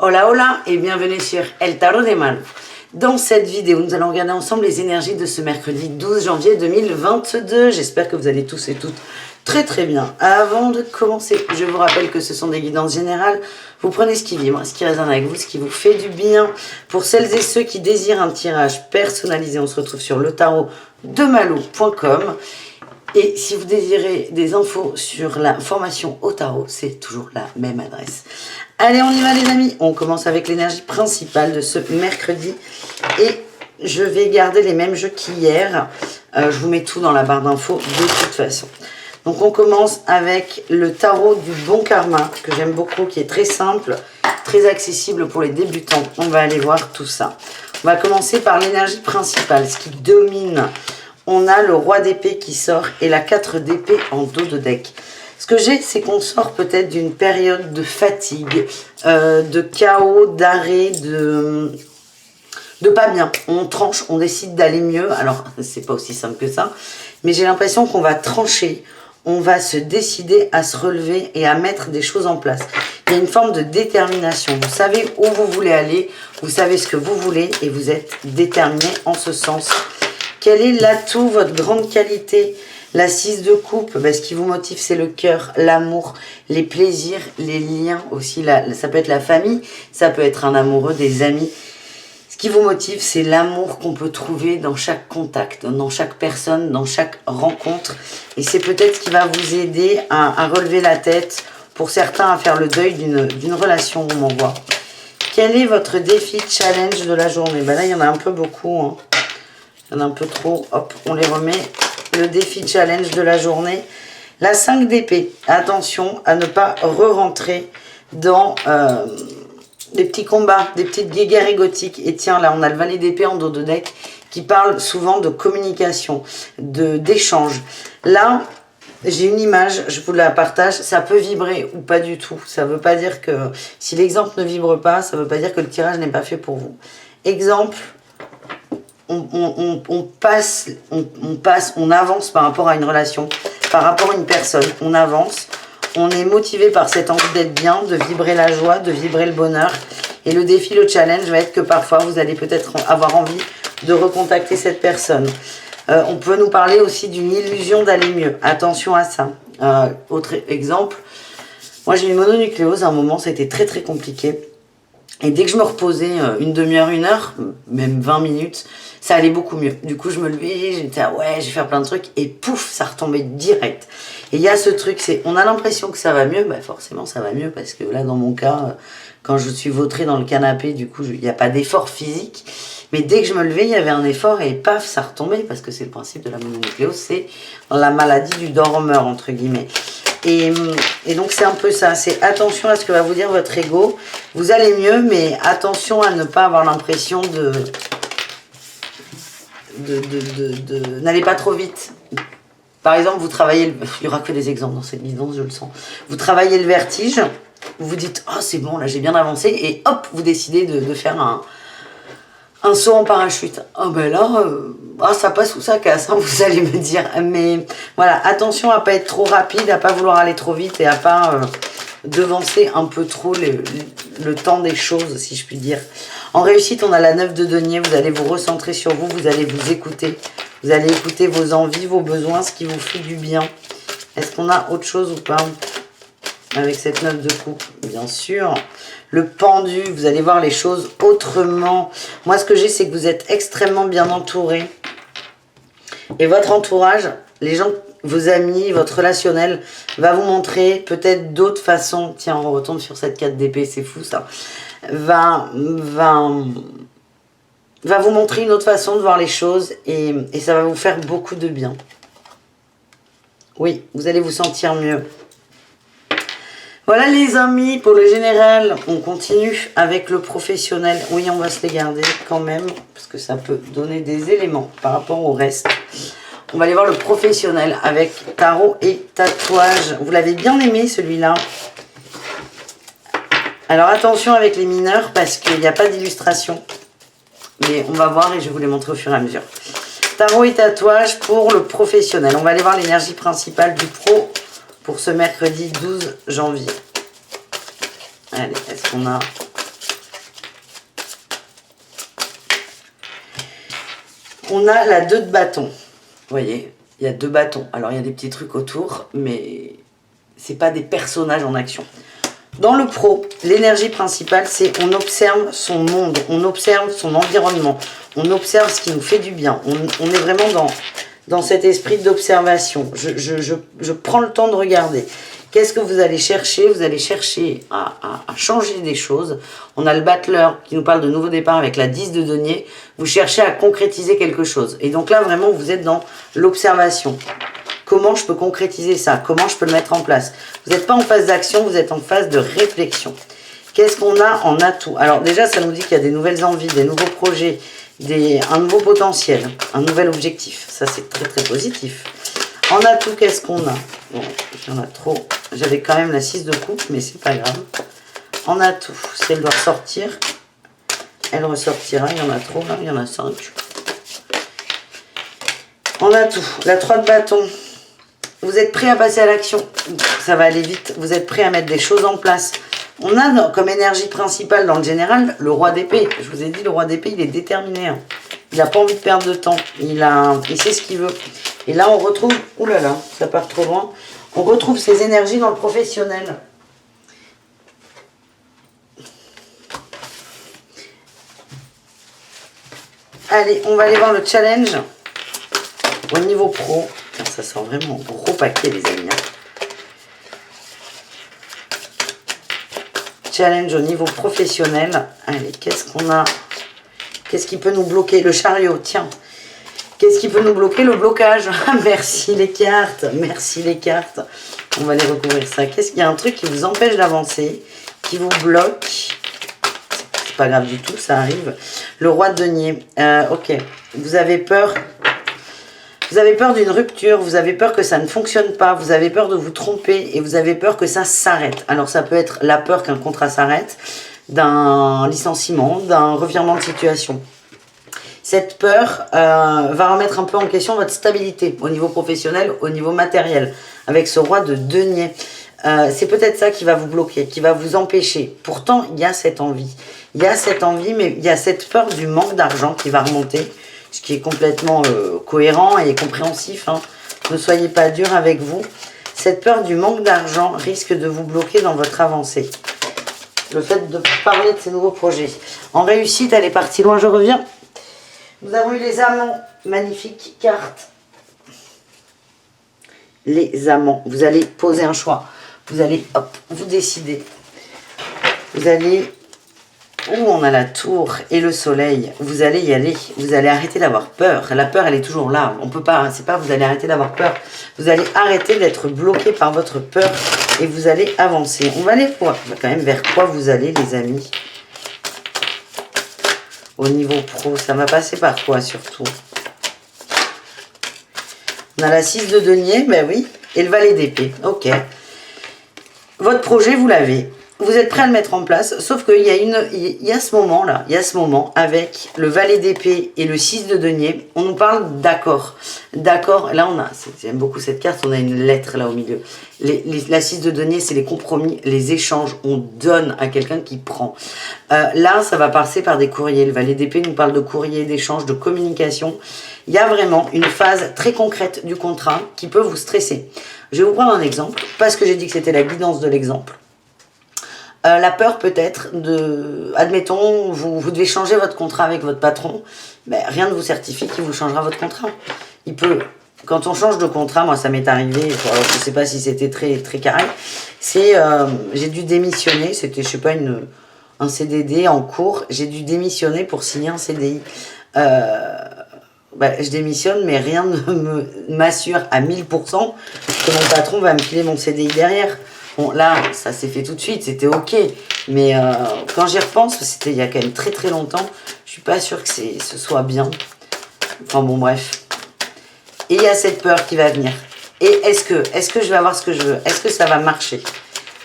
Hola hola et bienvenue sur El Tarot des Malos. Dans cette vidéo, nous allons regarder ensemble les énergies de ce mercredi 12 janvier 2022. J'espère que vous allez tous et toutes très bien. Avant de commencer, je vous rappelle que ce sont des guidances générales. Vous prenez ce qui vibre, ce qui résonne avec vous, ce qui vous fait du bien. Pour celles et ceux qui désirent un tirage personnalisé, on se retrouve sur letarotdemalo.com. Et si vous désirez des infos sur la formation au tarot, c'est toujours la même adresse. Allez, on y va les amis. On commence avec l'énergie principale de ce mercredi. Et je vais garder les mêmes jeux qu'hier. Je vous mets tout dans la barre d'infos de toute façon. Donc on commence avec le tarot du bon karma, que j'aime beaucoup, qui est très simple, très accessible pour les débutants. On va aller voir tout ça. On va commencer par l'énergie principale, ce qui domine. On a le roi d'épée qui sort et la 4 d'épée en dos de deck. Ce que j'ai, c'est qu'on sort peut-être d'une période de fatigue, de chaos, d'arrêt, de pas bien. On tranche, on décide d'aller mieux. Alors, c'est pas aussi simple que ça. Mais j'ai l'impression qu'on va trancher. On va se décider à se relever et à mettre des choses en place. Il y a une forme de détermination. Vous savez où vous voulez aller. Vous savez ce que vous voulez et vous êtes déterminé en ce sens. Quel est l'atout, votre grande qualité? La 6 de coupe, ben, ce qui vous motive, c'est le cœur, l'amour, les plaisirs, les liens aussi. Ça peut être la famille, ça peut être un amoureux, des amis. Ce qui vous motive, c'est l'amour qu'on peut trouver dans chaque contact, dans chaque personne, dans chaque rencontre. Et c'est peut-être ce qui va vous aider à relever la tête, pour certains à faire le deuil d'une relation, on m'envoie. Quel est votre défi challenge de la journée? Ben là, il y en a un peu beaucoup, hein. Il y en a un peu trop. Hop, on les remet. Le défi challenge de la journée. La 5 d'épée. Attention à ne pas re-rentrer dans des petits combats, des petites guéguerres égotiques. Et tiens, là, on a le valet d'épée en dos de deck qui parle souvent de communication, d'échange. Là, j'ai une image, je vous la partage. Ça peut vibrer ou pas du tout. Ça ne veut pas dire que... Si l'exemple ne vibre pas, ça ne veut pas dire que le tirage n'est pas fait pour vous. Exemple... On avance par rapport à une relation, par rapport à une personne, on avance, on est motivé par cette envie d'être bien, de vibrer la joie, de vibrer le bonheur. Et le défi, le challenge va être que parfois vous allez peut-être avoir envie de recontacter cette personne. On peut nous parler aussi d'une illusion d'aller mieux. Attention à ça. Autre exemple, moi j'ai une mononucléose, à un moment ça a été très compliqué. Et dès que je me reposais une demi-heure, une heure, même 20 minutes, ça allait beaucoup mieux. Du coup, je me levais, j'étais ouais, je vais faire plein de trucs, et pouf, ça retombait direct. Et il y a ce truc, c'est, on a l'impression que ça va mieux, bah forcément ça va mieux, parce que là, dans mon cas, quand je suis vautrée dans le canapé, du coup, il n'y a pas d'effort physique. Mais dès que je me levais, il y avait un effort, et paf, ça retombait, parce que c'est le principe de la mononucléose, c'est la maladie du dormeur, entre guillemets. Et donc c'est un peu ça, c'est attention à ce que va vous dire votre ego. Vous allez mieux, mais attention à ne pas avoir l'impression n'allez pas trop vite. Par exemple, vous travaillez, il n'y aura que des exemples dans cette guidance, je le sens. Vous travaillez le vertige, vous vous dites, oh c'est bon, là j'ai bien avancé, et hop, vous décidez de faire un saut en parachute. Ah ben là, ça passe ou ça casse, hein, vous allez me dire. Mais voilà, attention à pas être trop rapide, à pas vouloir aller trop vite et à pas devancer un peu trop le temps des choses, si je puis dire. En réussite, on a la 9 de denier, vous allez vous recentrer sur vous, vous allez vous écouter. Vous allez écouter vos envies, vos besoins, ce qui vous fait du bien. Est-ce qu'on a autre chose ou pas avec cette 9 de coupe? Bien sûr. Le pendu, vous allez voir les choses autrement. Moi, ce que j'ai, c'est que vous êtes extrêmement bien entouré. Et votre entourage, les gens, vos amis, votre relationnel, va vous montrer peut-être d'autres façons. Tiens, on retourne sur cette 4 d'épée, c'est fou ça. Va vous montrer une autre façon de voir les choses et ça va vous faire beaucoup de bien. Oui, vous allez vous sentir mieux. Voilà les amis, pour le général, on continue avec le professionnel. Oui, on va se les garder quand même, parce que ça peut donner des éléments par rapport au reste. On va aller voir le professionnel avec tarot et tatouage. Vous l'avez bien aimé celui-là. Alors attention avec les mineurs, parce qu'il n'y a pas d'illustration. Mais on va voir et je vais vous les montrer au fur et à mesure. Tarot et tatouage pour le professionnel. On va aller voir l'énergie principale du pro pour ce mercredi 12 janvier. Allez, est-ce qu'on a On a la 2 de bâton. Vous voyez, il y a 2 bâtons. Alors, il y a des petits trucs autour, mais c'est pas des personnages en action. Dans le pro, l'énergie principale, c'est on observe son monde, on observe son environnement, on observe ce qui nous fait du bien. On est vraiment dans cet esprit d'observation. Je prends le temps de regarder. Qu'est-ce que vous allez chercher? Vous allez chercher à changer des choses. On a le battleur qui nous parle de nouveau départ avec la 10 de denier. Vous cherchez à concrétiser quelque chose. Et donc là, vraiment, vous êtes dans l'observation. Comment je peux concrétiser ça? Comment je peux le mettre en place? Vous n'êtes pas en phase d'action, vous êtes en phase de réflexion. Qu'est-ce qu'on a en atout? Alors déjà, ça nous dit qu'il y a des nouvelles envies, des nouveaux projets, un nouveau potentiel, un nouvel objectif. Ça, c'est très, très positif. En atout, qu'est-ce qu'on a? Bon, il y en a trop. J'avais quand même la 6 de coupe, mais c'est pas grave. En atout, si elle doit sortir, elle ressortira. Il y en a trop, là, il y en a 5. En atout, la 3 de bâton. Vous êtes prêt à passer à l'action. Ça va aller vite. Vous êtes prêt à mettre des choses en place. On a comme énergie principale dans le général le roi d'épée. Je vous ai dit, le roi d'épée, il est déterminé. Hein. Il n'a pas envie de perdre de temps. Il sait ce qu'il veut. Et là, on retrouve... Ouh là là, ça part trop loin. On retrouve ses énergies dans le professionnel. Allez, on va aller voir le challenge au niveau pro. Ça sent vraiment un gros paquet, les amis. Challenge au niveau professionnel. Allez, qu'est-ce qu'on a? Qu'est-ce qui peut nous bloquer? Le chariot, tiens. Qu'est-ce qui peut nous bloquer? Le blocage. Merci les cartes. Merci les cartes. On va aller recouvrir ça. Qu'est-ce qu'il y a? Un truc qui vous empêche d'avancer, qui vous bloque. C'est pas grave du tout, ça arrive. Le roi de denier. Ok. Vous avez peur. Vous avez peur d'une rupture, vous avez peur que ça ne fonctionne pas, vous avez peur de vous tromper et vous avez peur que ça s'arrête. Alors ça peut être la peur qu'un contrat s'arrête, d'un licenciement, d'un revirement de situation. Cette peur va remettre un peu en question votre stabilité au niveau professionnel, au niveau matériel, avec ce roi de denier. C'est peut-être ça qui va vous bloquer, qui va vous empêcher. Pourtant, il y a cette envie. Il y a cette envie, mais il y a cette peur du manque d'argent qui va remonter. Ce qui est complètement cohérent et compréhensif. Hein. Ne soyez pas dur avec vous. Cette peur du manque d'argent risque de vous bloquer dans votre avancée. Le fait de parler de ces nouveaux projets. En réussite, elle est partie loin, je reviens. Nous avons eu les amants. Magnifique carte. Les amants. Vous allez poser un choix. Vous allez, hop, vous décider. Vous allez... Ouh, on a la tour et le soleil. Vous allez y aller. Vous allez arrêter d'avoir peur. La peur, elle est toujours là. On peut pas, c'est pas vous allez arrêter d'avoir peur. Vous allez arrêter d'être bloqué par votre peur et vous allez avancer. On va aller voir quand même vers quoi vous allez, les amis. Au niveau pro, ça va passer par quoi surtout? On a la 6 de denier, ben oui. Et le valet d'épée. Ok. Votre projet, vous l'avez. Vous êtes prêt à le mettre en place, sauf qu'il y a ce moment-là, il y a ce moment avec le valet d'épée et le 6 de denier, on nous parle d'accord. D'accord, là on a, j'aime beaucoup cette carte, on a une lettre là au milieu. La 6 de denier, c'est les compromis, les échanges, on donne à quelqu'un qui prend. Là, ça va passer par des courriers. Le valet d'épée nous parle de courriers, d'échanges, de communication. Il y a vraiment une phase très concrète du contrat qui peut vous stresser. Je vais vous prendre un exemple, parce que j'ai dit que c'était la guidance de l'exemple. La peur peut-être de, admettons, vous devez changer votre contrat avec votre patron, mais rien ne vous certifie qu'il vous changera votre contrat. Il peut, quand on change de contrat, moi ça m'est arrivé, alors je ne sais pas si c'était très, très carré, c'est, j'ai dû démissionner, c'était, je sais pas, un CDD en cours, j'ai dû démissionner pour signer un CDI. Je démissionne, mais rien ne m'assure à 1000% que mon patron va me filer mon CDI derrière. Bon, là, ça s'est fait tout de suite, c'était ok. Mais quand j'y repense, c'était il y a quand même très très longtemps, je suis pas sûre que ce soit bien. Enfin bon, bref. Et il y a cette peur qui va venir. Et est-ce que je vais avoir ce que je veux? Est-ce que ça va marcher?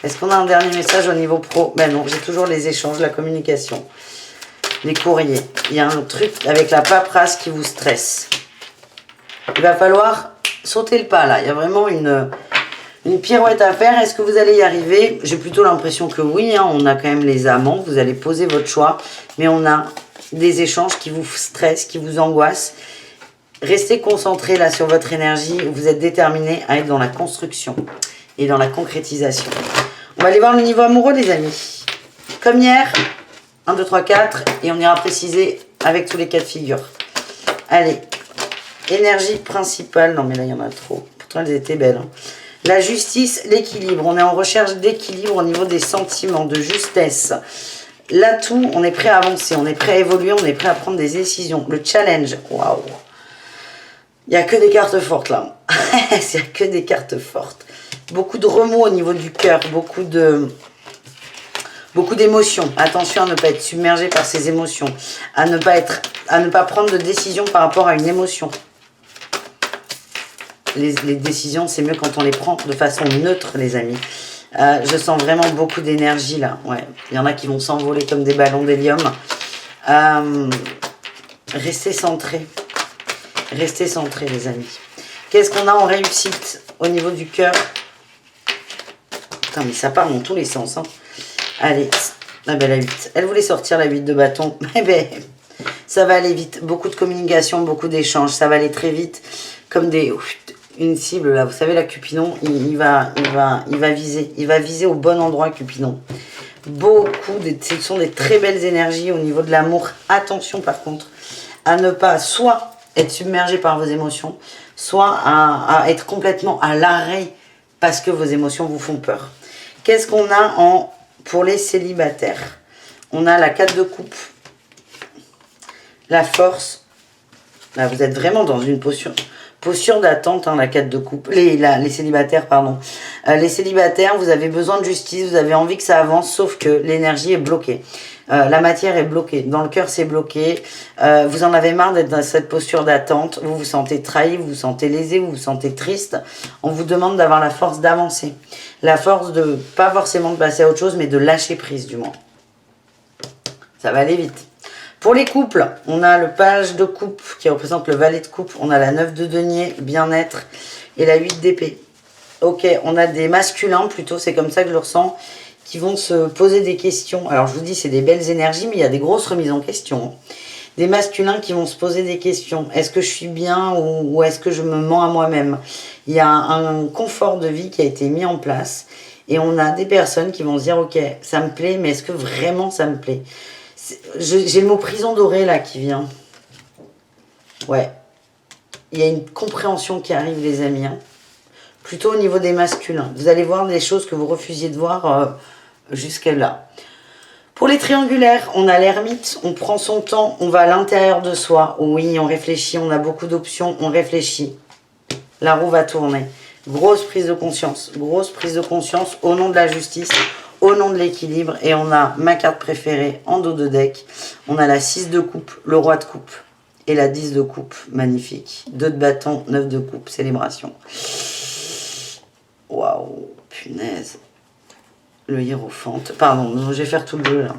Est-ce qu'on a un dernier message au niveau pro? Ben non, j'ai toujours les échanges, la communication, les courriers. Il y a un truc avec la paperasse qui vous stresse. Il va falloir sauter le pas là. Il y a vraiment une pirouette à faire. Est-ce que vous allez y arriver? J'ai plutôt l'impression que oui. Hein. On a quand même les amants. Vous allez poser votre choix. Mais on a des échanges qui vous stressent, qui vous angoissent. Restez concentrés là sur votre énergie. Vous êtes déterminés à être dans la construction et dans la concrétisation. On va aller voir le niveau amoureux, les amis. Comme hier, 1, 2, 3, 4. Et on ira préciser avec tous les cas de figure. Allez, énergie principale. Non, mais là, il y en a trop. Pourtant, elles étaient belles. Hein. La justice, l'équilibre. On est en recherche d'équilibre au niveau des sentiments, de justesse. L'atout, on est prêt à avancer, on est prêt à évoluer, on est prêt à prendre des décisions. Le challenge, waouh. Il n'y a que des cartes fortes là. Il n'y a que des cartes fortes. Beaucoup de remous au niveau du cœur, beaucoup d'émotions. Attention à ne pas être submergé par ces émotions. À ne pas prendre de décision par rapport à une émotion. Les décisions, c'est mieux quand on les prend de façon neutre, les amis. Je sens vraiment beaucoup d'énergie là. Ouais. Il y en a qui vont s'envoler comme des ballons d'hélium. Restez centrés. Restez centrés, les amis. Qu'est-ce qu'on a en réussite au niveau du cœur? Putain, mais ça part dans tous les sens. Hein. Allez, ah ben la 8. Elle voulait sortir la 8 de bâton. Eh ben, ça va aller vite. Beaucoup de communication, beaucoup d'échanges. Ça va aller très vite. Comme une cible là. Vous savez, la Cupidon, il va viser. Il va viser au bon endroit, Cupidon. Ce sont des très belles énergies au niveau de l'amour. Attention par contre à ne pas soit être submergé par vos émotions, soit à être complètement à l'arrêt parce que vos émotions vous font peur. Qu'est-ce qu'on a pour les célibataires? On a la 4 de coupe, la force. Là, vous êtes vraiment dans une posture d'attente, hein, la 4 de coupe. Les célibataires, pardon. Les célibataires, vous avez besoin de justice, vous avez envie que ça avance, sauf que l'énergie est bloquée. La matière est bloquée. Dans le cœur, c'est bloqué. Vous en avez marre d'être dans cette posture d'attente. Vous vous sentez trahi, vous vous sentez lésé, vous vous sentez triste. On vous demande d'avoir la force d'avancer. La force de, pas forcément de passer à autre chose, mais de lâcher prise, du moins. Ça va aller vite. Pour les couples, on a le page de coupe qui représente le valet de coupe. On a la 9 de denier, bien-être, et la 8 d'épée. Ok, on a des masculins plutôt, c'est comme ça que je le ressens, qui vont se poser des questions. Alors je vous dis, c'est des belles énergies, mais il y a des grosses remises en question. Des masculins qui vont se poser des questions. Est-ce que je suis bien ou est-ce que je me mens à moi-même? Il y a un confort de vie qui a été mis en place. Et on a des personnes qui vont se dire, ok, ça me plaît, mais est-ce que vraiment ça me plaît? J'ai le mot prison dorée là qui vient. Ouais. Il y a une compréhension qui arrive, les amis. Hein. Plutôt au niveau des masculins. Vous allez voir des choses que vous refusiez de voir jusqu'à là. Pour les triangulaires, on a l'ermite, on prend son temps, on va à l'intérieur de soi. Oui, on réfléchit, on a beaucoup d'options, on réfléchit. La roue va tourner. Grosse prise de conscience au nom de la justice, au nom de l'équilibre. Et on a ma carte préférée en dos de deck. On a la 6 de coupe, le roi de coupe et la 10 de coupe. Magnifique. 2 de bâton, 9 de coupe, célébration. Waouh, punaise. Le hiérophante. Pardon, je vais faire tout le jeu là.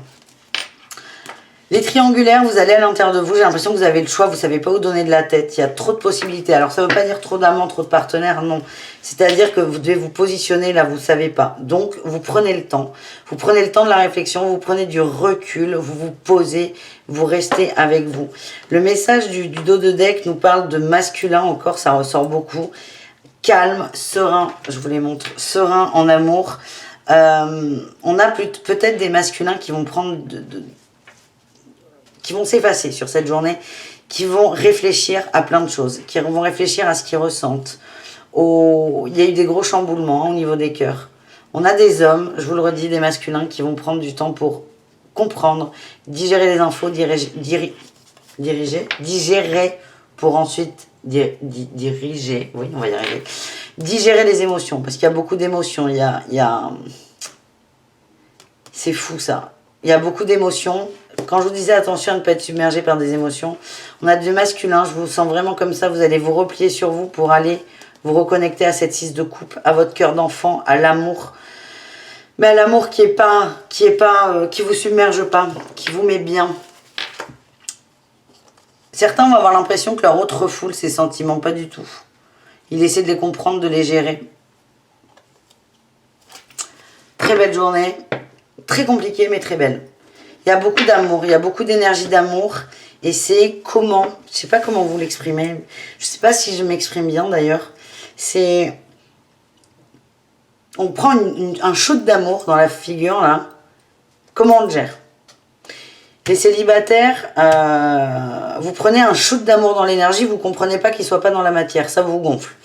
Les triangulaires, vous allez à l'intérieur de vous. J'ai l'impression que vous avez le choix. Vous ne savez pas où donner de la tête. Il y a trop de possibilités. Alors, ça ne veut pas dire trop d'amants, trop de partenaires. Non. C'est-à-dire que vous devez vous positionner là, vous ne savez pas. Donc, vous prenez le temps. Vous prenez le temps de la réflexion. Vous prenez du recul. Vous vous posez. Vous restez avec vous. Le message du dos de deck nous parle de masculin. Encore, ça ressort beaucoup. Calme, serein. Je vous les montre. Serein en amour. On a peut-être des masculins qui vont prendre qui vont s'effacer sur cette journée, qui vont réfléchir à plein de choses, qui vont réfléchir à ce qu'ils ressentent. Il y a eu des gros chamboulements au niveau des cœurs. On a des hommes, je vous le redis, des masculins qui vont prendre du temps pour comprendre, digérer les infos, digérer pour ensuite diriger, oui, on va y arriver. Digérer les émotions, parce qu'il y a beaucoup d'émotions, c'est fou ça. Il y a beaucoup d'émotions. Quand je vous disais attention à ne pas être submergé par des émotions, on a du masculin, je vous sens vraiment comme ça, vous allez vous replier sur vous pour aller vous reconnecter à cette 6 de coupe, à votre cœur d'enfant, à l'amour. Mais à l'amour qui vous submerge pas, qui vous met bien. Certains vont avoir l'impression que leur autre refoule ces sentiments, pas du tout. Il essaie de les comprendre, de les gérer. Très belle journée, très compliquée mais très belle. Il y a beaucoup d'amour, il y a beaucoup d'énergie d'amour. Et c'est comment, je sais pas comment vous l'exprimez, je sais pas si je m'exprime bien d'ailleurs. C'est, on prend un shoot d'amour dans la figure là. Comment on le gère? Les célibataires, vous prenez un shoot d'amour dans l'énergie, vous comprenez pas qu'il soit pas dans la matière, ça vous gonfle.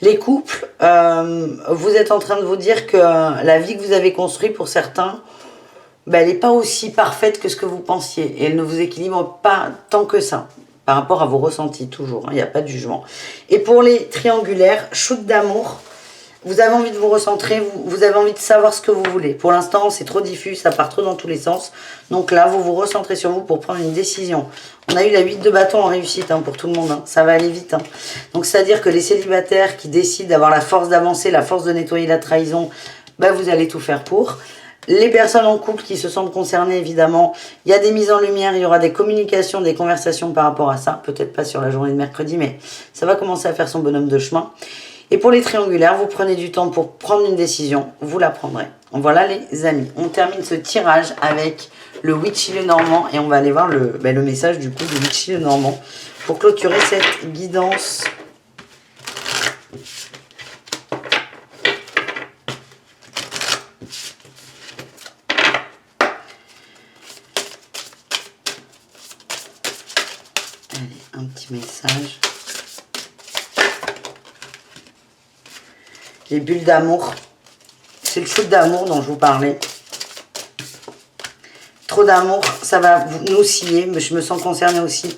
Les couples, vous êtes en train de vous dire que la vie que vous avez construite pour certains, ben, elle n'est pas aussi parfaite que ce que vous pensiez. Et elle ne vous équilibre pas tant que ça, par rapport à vos ressentis, toujours. Il n'y a pas de jugement. Et pour les triangulaires, shoot d'amour, vous avez envie de vous recentrer, vous avez envie de savoir ce que vous voulez. Pour l'instant, c'est trop diffus, ça part trop dans tous les sens. Donc là, vous vous recentrez sur vous pour prendre une décision. On a eu la 8 de bâton en réussite pour tout le monde. Ça va aller vite. Donc, c'est-à-dire que les célibataires qui décident d'avoir la force d'avancer, la force de nettoyer la trahison, ben, vous allez tout faire pour. Les personnes en couple qui se sentent concernées, évidemment, il y a des mises en lumière, il y aura des communications, des conversations par rapport à ça. Peut-être pas sur la journée de mercredi, mais ça va commencer à faire son bonhomme de chemin. Et pour les triangulaires, vous prenez du temps pour prendre une décision, vous la prendrez. Voilà les amis, on termine ce tirage avec le Witchy le Normand et on va aller voir le message du coup du Witchy le Normand pour clôturer cette guidance. Allez, un petit message. Les bulles d'amour. C'est le shoot d'amour dont je vous parlais. Trop d'amour, ça va nous scier, mais je me sens concernée aussi.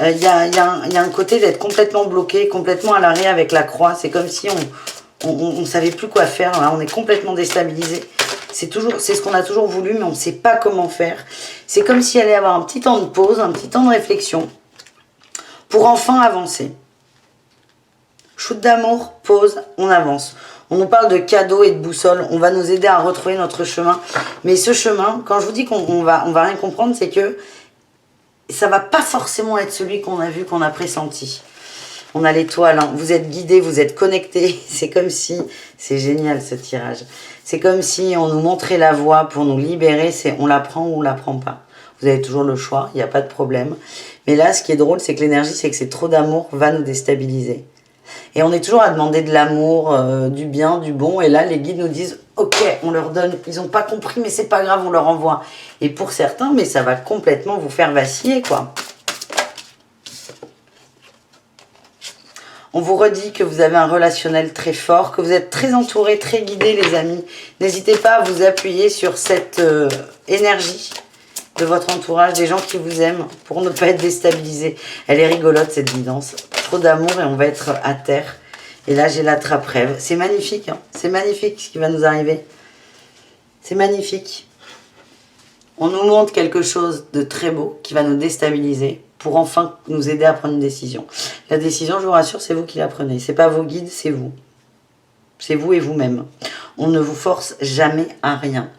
Il y a un côté d'être complètement bloqué, complètement à l'arrêt avec la croix. C'est comme si on ne savait plus quoi faire. Là. On est complètement déstabilisé. C'est ce qu'on a toujours voulu, mais on ne sait pas comment faire. C'est comme s'il allait y avoir un petit temps de pause, un petit temps de réflexion pour enfin avancer. Shoot d'amour, pause, on avance. On nous parle de cadeaux et de boussole. On va nous aider à retrouver notre chemin. Mais ce chemin, quand je vous dis qu'on va rien comprendre, c'est que ça va pas forcément être celui qu'on a vu, qu'on a pressenti. On a l'étoile, hein. Vous êtes guidés, vous êtes connectés. C'est comme si, c'est génial ce tirage. C'est comme si on nous montrait la voie pour nous libérer. C'est on la prend ou on la prend pas. Vous avez toujours le choix, il n'y a pas de problème. Mais là, ce qui est drôle, c'est que l'énergie, c'est que c'est trop d'amour va nous déstabiliser. Et on est toujours à demander de l'amour, du bien, du bon. Et là, les guides nous disent, ok, on leur donne. Ils n'ont pas compris, mais c'est pas grave, on leur envoie. Et pour certains, mais ça va complètement vous faire vaciller, quoi. On vous redit que vous avez un relationnel très fort, que vous êtes très entourés, très guidés, les amis. N'hésitez pas à vous appuyer sur cette énergie de votre entourage, des gens qui vous aiment, pour ne pas être déstabilisés. Elle est rigolote, cette guidance. Trop d'amour et on va être à terre. Et là, j'ai la trappe-rêve. C'est magnifique, hein. C'est magnifique ce qui va nous arriver. C'est magnifique. On nous montre quelque chose de très beau qui va nous déstabiliser pour enfin nous aider à prendre une décision. La décision, je vous rassure, c'est vous qui la prenez. C'est pas vos guides, c'est vous. C'est vous et vous-même. On ne vous force jamais à rien.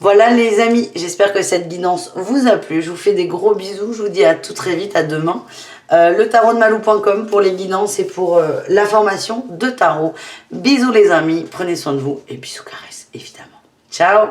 Voilà les amis, j'espère que cette guidance vous a plu. Je vous fais des gros bisous, je vous dis à tout très vite, à demain. Le tarot de malou.com pour les guidances et pour la formation de tarot. Bisous les amis, prenez soin de vous et bisous caresses évidemment. Ciao.